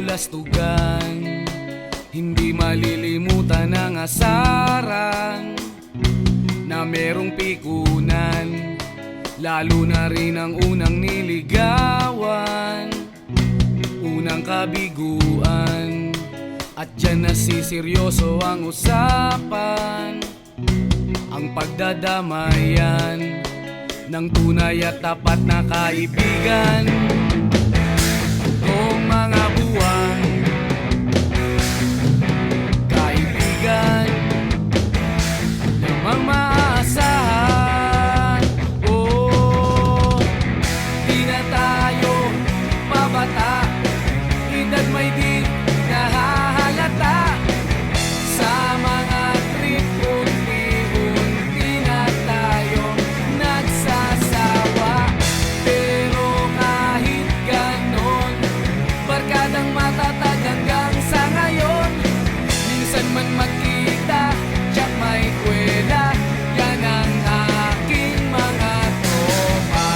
bulastugan, hindi malilimutan ang asaran na merong pikunan, lalo na rin ang unang niligawan, unang kabiguan. At dyan nasiseryoso ang usapan, ang pagdadamayan ng tunay at tapat na kaibigan. Kung mga buwan, kaibigan namang maaasahan. Oh, di na tayo pabata, edad may di nahahalata. Sa mga trip, unti-unti na tayo nagsasawa. Pero kahit ganon, barkadang matatag hanggang sa ngayon. Minsan man magkita, tiyak may kwela, yan ang aking mga tropa.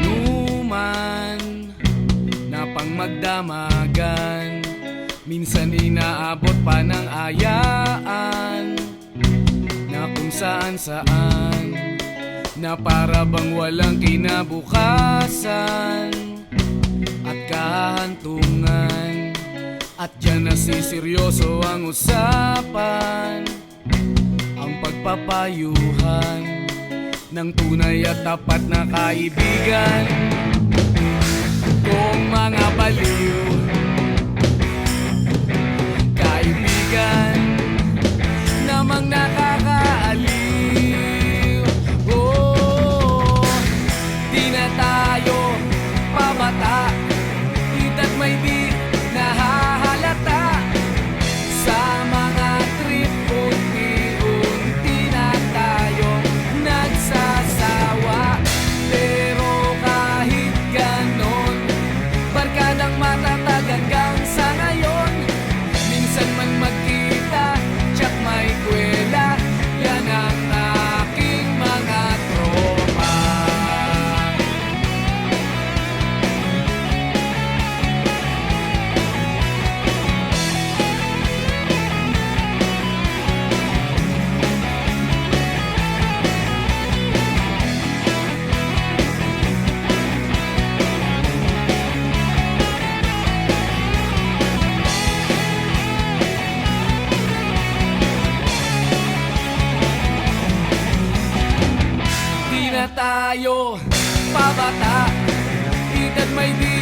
Inuman na pang magdamagan, minsan inaabot pa ng ayaan, na kung saan-saan, na para bang walang kinabukasan at kahantungan. At dyan nasiseryoso ang usapan, ang pagpapayuhan ng tunay at tapat na kaibigan. Kung mga baliw, kaibigan namang nakakaaliw. Oh, di na tayo pabata, edad may di nahahalata. Sa mga trip, unti-unti na tayo nagsasawa. Pero kahit ganon, barkadang matatag hanggang sa ngayon. Minsan man magkita, tiyak may kwela, yan ang aking mga tropa. Di na tayo pabata, edad may di